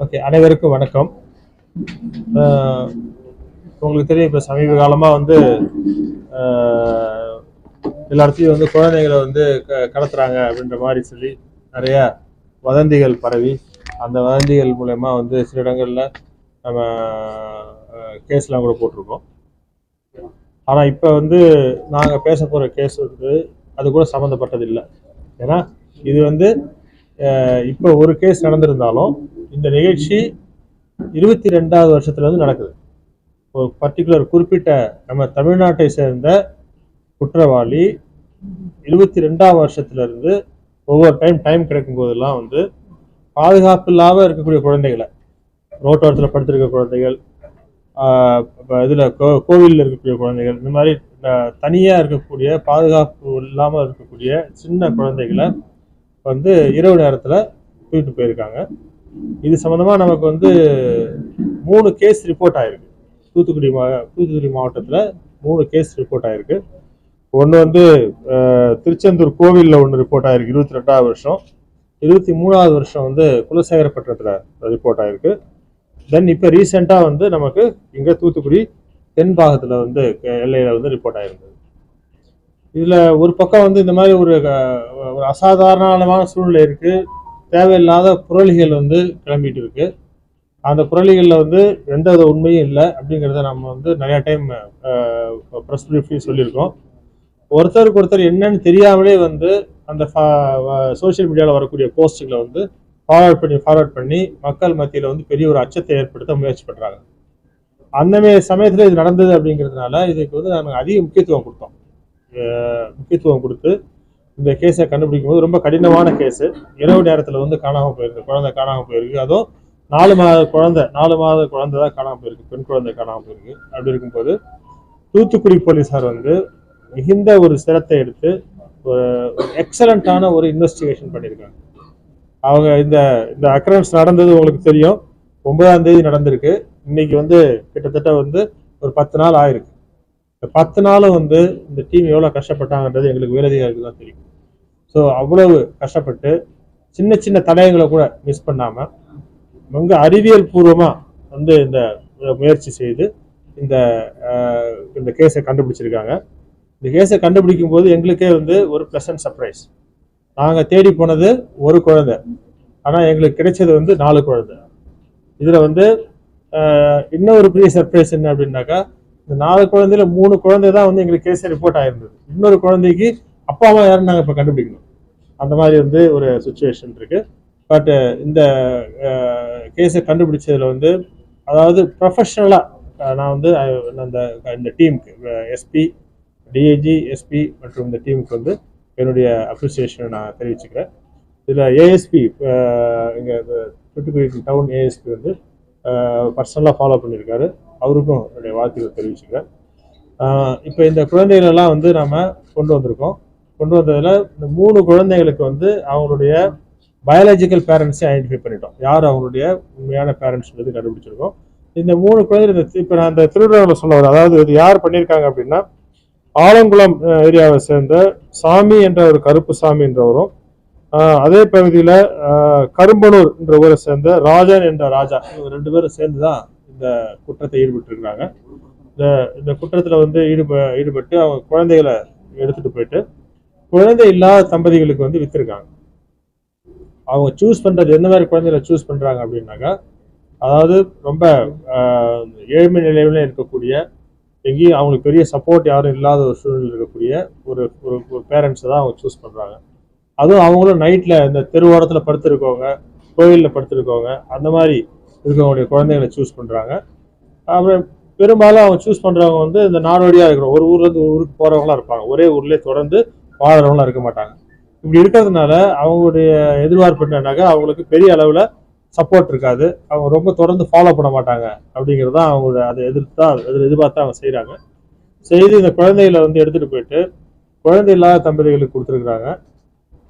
Okay, அனைவருக்கும் வணக்கம். உங்களுக்கு தெரியும், இப்போ சமீப காலமாக வந்து எல்லா இடத்துலையும் வந்து குழந்தைங்களை வந்து கடத்துறாங்க அப்படின்ற மாதிரி சொல்லி நிறைய வதந்திகள் பரவி, அந்த வதந்திகள் மூலயமா வந்து சில இடங்களில் நம்ம கேஸ்லாம் கூட போட்டிருக்கோம். ஆனால் இப்போ வந்து நாங்கள் பேச போகிற கேஸ் வந்து அது கூட சம்மந்தப்பட்டது இல்லை. ஏன்னா இது வந்து இப்போ ஒரு கேஸ் நடந்திருந்தாலும் இந்த நிகழ்ச்சி 22வது வருஷத்துல வந்து நடக்குது. ஒரு பர்டிகுலர் குறிப்பிட்ட நம்ம தமிழ்நாட்டை சேர்ந்த குற்றவாளி 22வது வருஷத்துல இருந்து ஒவ்வொரு டைம் கிடைக்கும் போதெல்லாம் வந்து பாதுகாப்பு இல்லாமல் இருக்கக்கூடிய குழந்தைகளை, ரோட்டோரத்தில் படுத்திருக்க குழந்தைகள், இதில் கோவிலில் இருக்கக்கூடிய குழந்தைகள், இந்த மாதிரி தனியாக இருக்கக்கூடிய பாதுகாப்பு இல்லாமல் இருக்கக்கூடிய சின்ன குழந்தைகளை வந்து இரவு நேரத்தில் தூக்கிட்டு போயிருக்காங்க. இது சம்மந்தமாக நமக்கு வந்து 3 கேஸ் ரிப்போர்ட் ஆயிருக்கு. தூத்துக்குடி மாவட்டத்தில் 3 கேஸ் ரிப்போர்ட் ஆயிருக்கு. ஒன்று வந்து திருச்செந்தூர் கோவிலில் ஒன்று ரிப்போர்ட் ஆயிருக்கு 22வது வருஷம். 23வது வருஷம் வந்து குலசேகரப்பட்டினத்தில் ரிப்போர்ட் ஆயிருக்கு. தென் இப்போ ரீசெண்டாக வந்து நமக்கு இங்கே தூத்துக்குடி தென் பாகத்தில் வந்து எல்லையில் வந்து ரிப்போர்ட் ஆயிருந்தது. இதில் ஒரு பக்கம் வந்து இந்த மாதிரி ஒரு அசாதாரணமான சூழ்நிலை இருக்குது. தேவையில்லாத புரளிகள் வந்து கிளம்பிட்டு இருக்கு. அந்த புரளிகளில் வந்து எந்த வித உண்மையும் இல்லை அப்படிங்கிறத நம்ம வந்து நிறையா டைம் ப்ரெஸ் ப்ரீஃப்லையும் சொல்லியிருக்கோம். ஒருத்தருக்கு ஒருத்தர் என்னன்னு தெரியாமலே வந்து அந்த சோசியல் மீடியாவில் வரக்கூடிய போஸ்ட்டுகளை வந்து ஃபார்வர்ட் பண்ணி மக்கள் மத்தியில் வந்து பெரிய ஒரு அச்சத்தை ஏற்படுத்த முயற்சி பண்ணுறாங்க. அந்த சமயத்தில் இது நடந்தது அப்படிங்கிறதுனால இதுக்கு வந்து நாங்கள் அதிக முக்கியத்துவம் கொடுத்து இந்த கேஸை கண்டுபிடிக்கும் போது, ரொம்ப கடினமான கேஸு. இரவு நேரத்தில் வந்து காணாமல் போயிருக்கு, குழந்தை காணாமல் போயிருக்கு. அதுவும் 4 மாத குழந்தை தான் காணாமல் போயிருக்கு, பெண் குழந்தை காணாமல் போயிருக்கு. அப்படி இருக்கும்போது தூத்துக்குடி போலீஸார் வந்து மிகுந்த ஒரு சிரத்தை எடுத்து ஒரு எக்ஸலண்ட்டான ஒரு இன்வெஸ்டிகேஷன் பண்ணியிருக்காங்க. அவங்க இந்த அக்கரன்ஸ் நடந்தது உங்களுக்கு தெரியும், 9ஆம் தேதி நடந்திருக்கு. இன்னைக்கு வந்து கிட்டத்தட்ட வந்து ஒரு 10 நாள் ஆயிருக்கு. இந்த 10 நாளும் வந்து இந்த டீம் எவ்வளோ கஷ்டப்பட்டாங்கன்றது எங்களுக்கு மேலதிகாரிகளுக்கு தான் தெரியும். ஸோ அவ்வளவு கஷ்டப்பட்டு சின்ன சின்ன தடயங்களை கூட மிஸ் பண்ணாமல் ரொம்ப அறிவியல் பூர்வமாக வந்து இந்த முயற்சி செய்து இந்த கேஸை கண்டுபிடிச்சிருக்காங்க. இந்த கேஸை கண்டுபிடிக்கும் போது எங்களுக்கே வந்து ஒரு ப்ளசன்ட் சர்ப்ரைஸ். நாங்கள் தேடி போனது ஒரு குழந்தை, ஆனால் எங்களுக்கு கிடைச்சது வந்து 4 குழந்தை. இதில் வந்து இன்னொரு பெரிய சர்ப்ரைஸ் என்ன அப்படின்னாக்கா, இந்த 4 குழந்தையில 3 குழந்தை தான் வந்து எங்களுக்கு கேஸே ரிப்போர்ட் ஆயிருந்தது. இன்னொரு குழந்தைக்கு அப்பா அம்மா யாருன்னு நாங்கள் இப்போ கண்டுபிடிக்கணும். அந்த மாதிரி வந்து ஒரு சுச்சுவேஷன் இருக்கு. பட் இந்த கேஸை கண்டுபிடிச்சதுல வந்து, அதாவது ப்ரொஃபஷனலாக நான் வந்து இந்த டீமுக்கு எஸ்பி, டிஐஜி, எஸ்பி மற்றும் இந்த டீமுக்கு வந்து என்னுடைய அப்ரிசியேஷனை நான் தெரிவிச்சுக்கிறேன். இதில் ஏஎஸ்பி, இங்கே தூத்துக்குடி டவுன் ஏஎஸ்பி வந்து பர்சனலாக ஃபாலோ பண்ணியிருக்காரு. அவருக்கும் என்னுடைய வாழ்த்துக்கள் தெரிவிச்சுக்கிறேன். இப்போ இந்த குழந்தைகளெல்லாம் வந்து நம்ம கொண்டு வந்ததில் இந்த 3 குழந்தைகளுக்கு வந்து அவங்களுடைய பயாலஜிக்கல் பேரண்ட்ஸை ஐடென்டிஃபை பண்ணிட்டோம். யார் அவங்களுடைய உண்மையான பேரண்ட்ஸ் கண்டுபிடிச்சிருக்கோம். இந்த 3 குழந்தைகள் இப்போ நான் அந்த திருவிழாவில் சொல்ல வரேன். அதாவது இது யார் பண்ணியிருக்காங்க அப்படின்னா, ஆலங்குளம் ஏரியாவை சேர்ந்த சாமி என்ற ஒரு கருப்பு சாமி என்றவரும், அதே பகுதியில் கரும்பனூர் என்ற ஊரை சேர்ந்த ராஜன் என்ற ராஜா, இவங்க 2 பேரும் சேர்ந்து தான் இந்த குற்றத்தை ஈடுபட்டிருக்கிறாங்க. இந்த குற்றத்தில் வந்து ஈடுபட்டு அவங்க குழந்தைகளை எடுத்துட்டு போயிட்டு குழந்தை இல்லாத தம்பதிகளுக்கு வந்து வித்திருக்காங்க. அவங்க சூஸ் பண்றது எந்த மாதிரி குழந்தைகளை சூஸ் பண்றாங்க அப்படின்னாக்கா, அதாவது ரொம்ப ஏழ்மை நிலையில இருக்கக்கூடிய, எங்கேயும் அவங்களுக்கு பெரிய சப்போர்ட் யாரும் இல்லாத ஒரு சூழ்நிலை இருக்கக்கூடிய ஒரு பேரண்ட்ஸை தான் அவங்க சூஸ் பண்றாங்க. அதுவும் அவங்களும் நைட்ல இந்த தெருவோரத்தில் படுத்திருக்கவங்க, கோயிலில் படுத்திருக்கவங்க, அந்த மாதிரி இருக்கவங்களுடைய குழந்தைகளை சூஸ் பண்றாங்க. அப்புறம் பெரும்பாலும் அவங்க சூஸ் பண்றவங்க வந்து இந்த நாடோடியா இருக்கிறோம், ஒரு ஊர்ல இருந்து ஊருக்கு போறவங்களா இருப்பாங்க, ஒரே ஊர்லேயே தொடர்ந்து வாழ்றவங்களா இருக்க மாட்டாங்க. இப்படி இருக்கிறதுனால அவங்களுடைய எதிர்பார்ப்பு என்னன்னாக்கா, அவங்களுக்கு பெரிய அளவில் சப்போர்ட் இருக்காது, அவங்க ரொம்ப தொடர்ந்து ஃபாலோ பண்ண மாட்டாங்க. அப்படிங்கிறது தான் அவங்களோட அதை எதிர்பார்த்து அவங்க செய்து இந்த குழந்தைகளை வந்து எடுத்துட்டு போயிட்டு குழந்தை இல்லாத தம்பதிகளுக்கு கொடுத்துருக்குறாங்க.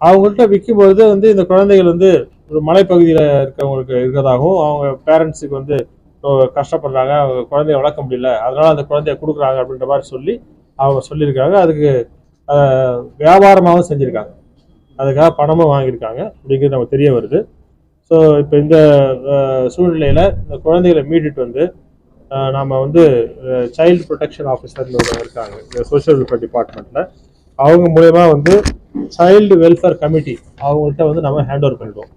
அவங்கள்ட்ட விற்கும்பொழுது வந்து இந்த குழந்தைகள் வந்து ஒரு மலைப்பகுதியில் இருக்கிறவங்களுக்கு இருக்கிறதாகவும், அவங்க பேரண்ட்ஸுக்கு வந்து கஷ்டப்படுறாங்க, அவங்க குழந்தைய வளர்க்க முடியல, அதனால அந்த குழந்தைய கொடுக்குறாங்க அப்படின்ற மாதிரி சொல்லி அவங்க சொல்லியிருக்காங்க. அதுக்கு வியாபாரமாகவும் செஞ்சுருக்காங்க, அதுக்காக பணமும் வாங்கியிருக்காங்க அப்படிங்கிறது நமக்கு தெரிய வருது. ஸோ இப்போ இந்த சூழ்நிலையில் இந்த குழந்தைகளை மீட்டுட்டு வந்து நாம் வந்து சைல்டு ப்ரொடெக்ஷன் ஆஃபீஸர்னு இருக்காங்க இந்த சோஷியல் வெல்ஃபேர் டிபார்ட்மெண்ட்டில். அவங்க மூலயமா வந்து சைல்டு வெல்ஃபேர் கமிட்டி அவங்கள்ட்ட வந்து நம்ம ஹேண்ட் ஓவர் பண்ணிடுவோம்.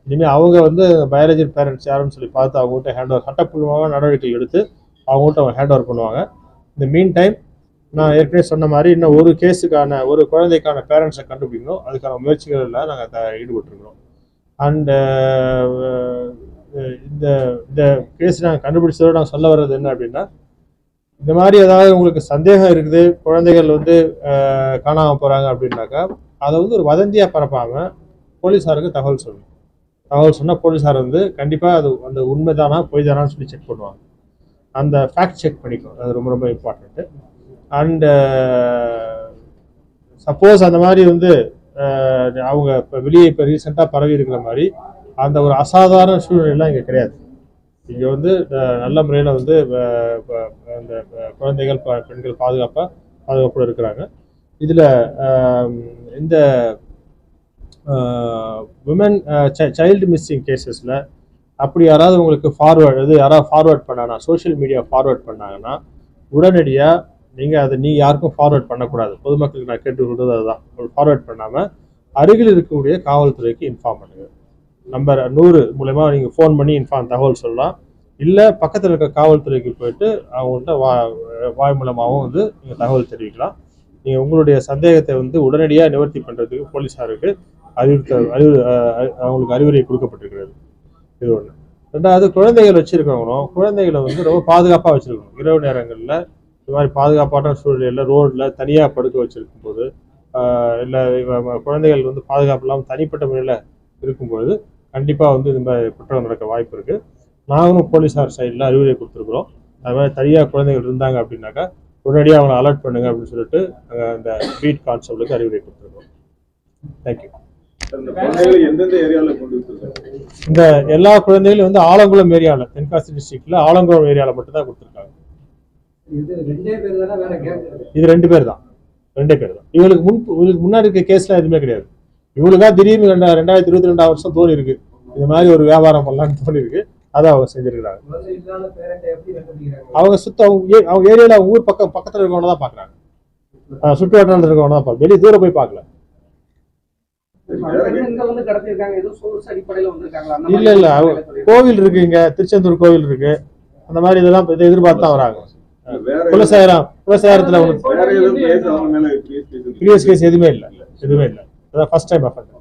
இனிமேல் அவங்க வந்து பயாலஜிக்கல் பேரண்ட்ஸ் யாருன்னு சொல்லி பார்த்து அவங்கள்ட்ட ஹேண்ட் ஓவர் சட்டப்பூர்வமான நடவடிக்கை எடுத்து அவங்கள்ட்ட அவங்க ஹேண்ட் ஓவர் பண்ணுவாங்க. இந்த மீன் டைம் நான் ஏற்கனவே சொன்ன மாதிரி இன்னும் ஒரு கேஸுக்கான ஒரு குழந்தைக்கான பேரண்ட்ஸை கண்டுபிடிக்கணும். அதுக்கான முயற்சிகளில் நாங்கள் ஈடுபட்டுருக்கிறோம். அண்டு இந்த இந்த கேஸ் நாங்கள் கண்டுபிடிச்சதோடு நாங்கள் சொல்ல வர்றது என்ன அப்படின்னா, இந்த மாதிரி ஏதாவது உங்களுக்கு சந்தேகம் இருக்குது, குழந்தைகள் வந்து காணாமல் போகிறாங்க அப்படின்னாக்கா அதை வந்து ஒரு வதந்தியாக பரப்பாமல் போலீஸாருக்கு தகவல் சொல்லணும். தகவல் சொன்னால் போலீஸார் வந்து கண்டிப்பாக அது அந்த உண்மை தானா பொய் தானான்னு சொல்லி செக் பண்ணுவாங்க. அந்த ஃபேக்ட் செக் பண்ணிக்கணும், அது ரொம்ப ரொம்ப இம்பார்ட்டண்ட்டு. அண்டு சப்போஸ் அந்த மாதிரி வந்து அவங்க இப்போ வெளியே இப்போ ரீசெண்டாக பரவி இருக்கிற மாதிரி அந்த ஒரு அசாதாரண சூழ்நிலைலாம் இங்கே கிடையாது. இங்கே வந்து நல்ல முறையில் வந்து அந்த குழந்தைகள் பெண்கள் பாதுகாப்போடு இருக்கிறாங்க. இதில் இந்த விமன் சைல்டு மிஸ்ஸிங் கேசஸில் அப்படி யாராவது உங்களுக்கு ஃபார்வேர்ட் பண்ணாங்கன்னா, சோஷியல் மீடியா ஃபார்வேர்ட் பண்ணாங்கன்னா உடனடியாக நீங்கள் யாருக்கும் ஃபார்வேர்ட் பண்ணக்கூடாது. பொதுமக்களுக்கு நான் கேட்டு சொல்கிறது அதுதான். ஃபார்வேர்ட் பண்ணாமல் அருகில் இருக்கக்கூடிய காவல்துறைக்கு இன்ஃபார்ம் பண்ணுங்கள். நம்பர் 100 மூலமா நீங்கள் ஃபோன் பண்ணி தகவல் சொல்லலாம். இல்லை பக்கத்தில் இருக்க காவல்துறைக்கு போயிட்டு அவங்கள்ட்ட வாய் மூலமாகவும் வந்து நீங்கள் தகவல் தெரிவிக்கலாம். நீங்கள் உங்களுடைய சந்தேகத்தை வந்து உடனடியாக நிவர்த்தி பண்ணுறதுக்கு போலீஸாருக்கு அவங்களுக்கு அறிவுரை கொடுக்கப்பட்டிருக்கிறது. இது ஒன்று. ரெண்டாவது, குழந்தைகள் வச்சுருக்கவங்களும் குழந்தைகளை வந்து ரொம்ப பாதுகாப்பாக வச்சுருக்கணும். இரவு நேரங்களில் இந்த மாதிரி பாதுகாப்பான சூழ்நிலையில் ரோட்டில் தனியாக படுக்க வச்சுருக்கும் போது, இல்லை குழந்தைகள் வந்து பாதுகாப்பு இல்லாமல் தனிப்பட்ட முறையில் இருக்கும்பொழுது கண்டிப்பாக வந்து இந்த மாதிரி குற்றம் நடக்க வாய்ப்பு இருக்குது. நாங்களும் போலீஸார் சைடில் அறிவுரை கொடுத்துருக்குறோம். அது மாதிரி தனியாக குழந்தைகள் இருந்தாங்க அப்படின்னாக்கா உடனடியாக அவங்களை அலர்ட் பண்ணுங்க அப்படின்னு சொல்லிட்டு அந்த பீட் கான்ஸ்டபிளுக்கு அறிவுரை கொடுத்துருக்கோம். தேங்க்யூ. இந்த எல்லா குழந்தைகளும் வந்து ஆலங்குளம் ஏரியாவில், தென்காசி டிஸ்ட்ரிக்ட்ல ஆலங்குளம் ஏரியாவில் மட்டும்தான் கொடுத்துருக்காங்க. இது 2 பேர் தான். இவங்களுக்கு முன்னாடி இருக்க கேஸ்லாம் எதுவுமே கிடையாது. இவங்களுக்கா திடீர்னு 2022 வருஷம் தோணி இருக்கு இந்த மாதிரி ஒரு வியாபாரம் பண்ணலான்னு தோணி இருக்கு. அதை அவங்க செஞ்சிருக்கிறாங்க. அவங்க அவங்க ஏரியாவில் அவங்க ஊர் பக்கத்தில் இருக்கவங்க தான் பார்க்குறாங்க. சுற்று வட்டாரத்தில் இருக்கவங்க தான் பார்க்க, வெளியே தூரம் போய் பார்க்கல. இல்ல கோவில் இருக்கு, இங்க திருச்செந்தூர் கோவில் இருக்கு. அந்த மாதிரி இதெல்லாம் இதை எதிர்பார்த்து தான் வராங்க. குலசாரத்துல ப்ரீவியஸ் கேஸ் எதுவுமே இல்லை. அதான் ஃபர்ஸ்ட் டைம் அஃபெண்ட்.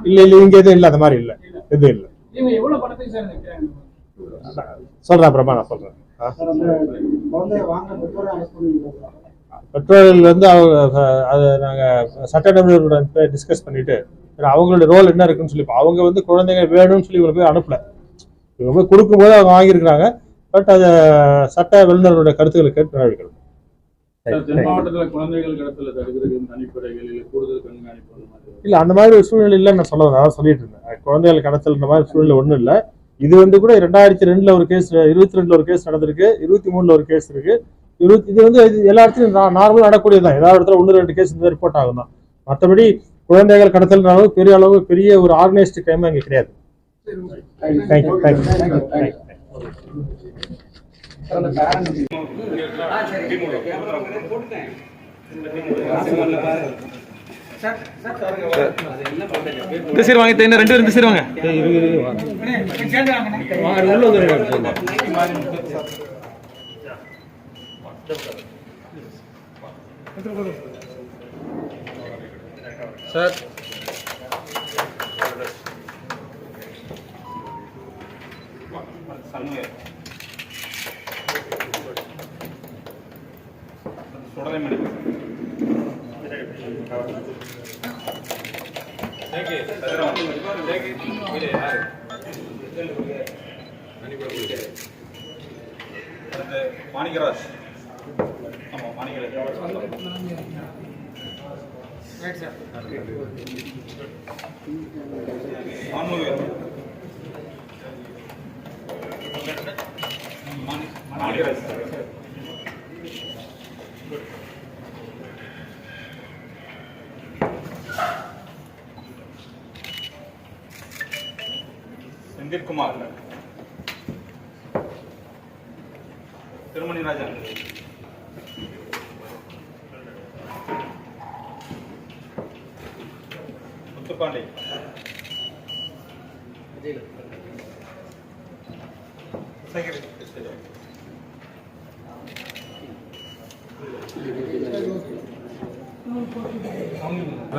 இல்ல இங்க எதுவும் இல்லை, அந்த மாதிரி இல்லை, எதுவும் இல்லை. சொல்றேன் பிரமா, நான் சொல்றேன். பெற்றோர்கள் வந்து அதை நாங்கள் சட்ட நிபுணர்களுடன் டிஸ்கஸ் பண்ணிட்டு அவங்களோட ரோல் என்ன இருக்குன்னு சொல்லி, அவங்க வந்து குழந்தைங்க வேணும்னு சொல்லி இவங்க போய் அனுப்பல. இவங்க போய் கொடுக்கும்போது அவங்க வாங்கியிருக்கிறாங்க. பட் அதை சட்ட வல்லுநர்களோட கருத்துக்களை கேட்டு நடவடிக்கணும். இல்ல அந்த மாதிரி ஒரு சூழ்நிலை இல்லைன்னு நான் சொல்ல அதான் சொல்லிட்டு இருந்தேன். குழந்தைகள் கடத்தல்ன்ற மாதிரி சூழ்நிலை ஒன்றும் இல்லை. இது வந்து கூட 2002 ஒரு கேஸ், 22 ஒரு கேஸ் நடந்திருக்கு, 23 ஒரு கேஸ் இருக்கு. இது வந்து எல்லா இடத்துலையும் நார்மலாக நடக்கூடியதுதான். ஏதாவது இடத்துல 1-2 கேஸ் இந்த ரிப்போர்ட் ஆகும் தான். மற்றபடி குழந்தைகள் கடத்தல்ன்ற அளவு பெரிய ஒரு ஆர்கனைஸ்டு கிரைம் அங்கே கிடையாது. தேங்க்யூ. இந்த சீர் வாங்கி 2 பேர் இந்த சீர் வாங்க. சார் மாணிக்கராஜ். ஆமா மாணிக்கராஜ். செந்தில்குமார், திருமணி ராஜன், முத்துப்பாண்டி,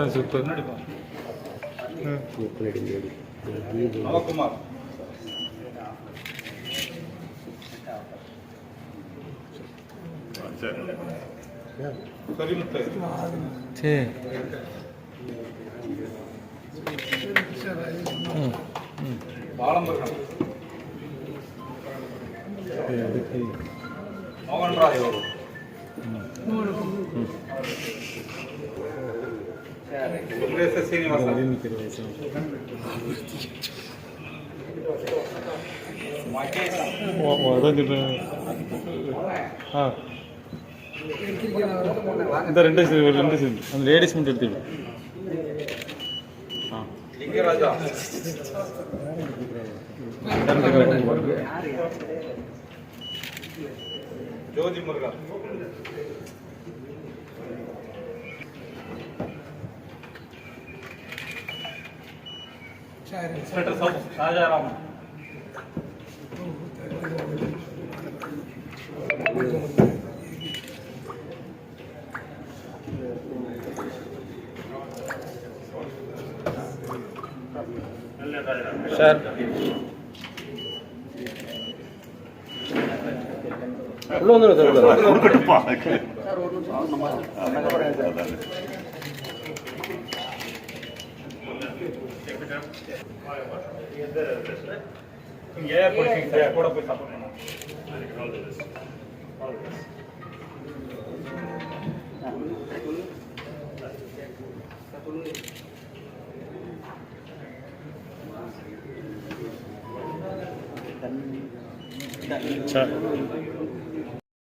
சூப்பர். நவகுமார், கரிமுத்து, சரி. பாலமுருகன், மோகன்ராஜ், வெங்கடேச சீனிவாசன், மகேசன், அதான் சொல்றேன். இந்த ரெண்டு அந்த லேடிஸ் மட்டும் எடுத்துக்கோ. லிங்கராஜா, ஜோதி முருகன், இன்ஸ்பெக்டர் ஷாஜாராமன், சார் உள்ள வந்துடும் இங்க ஏற்படுத்திங்க சார், கூட போய் சப்போர்ட் பண்ணலாம். சார்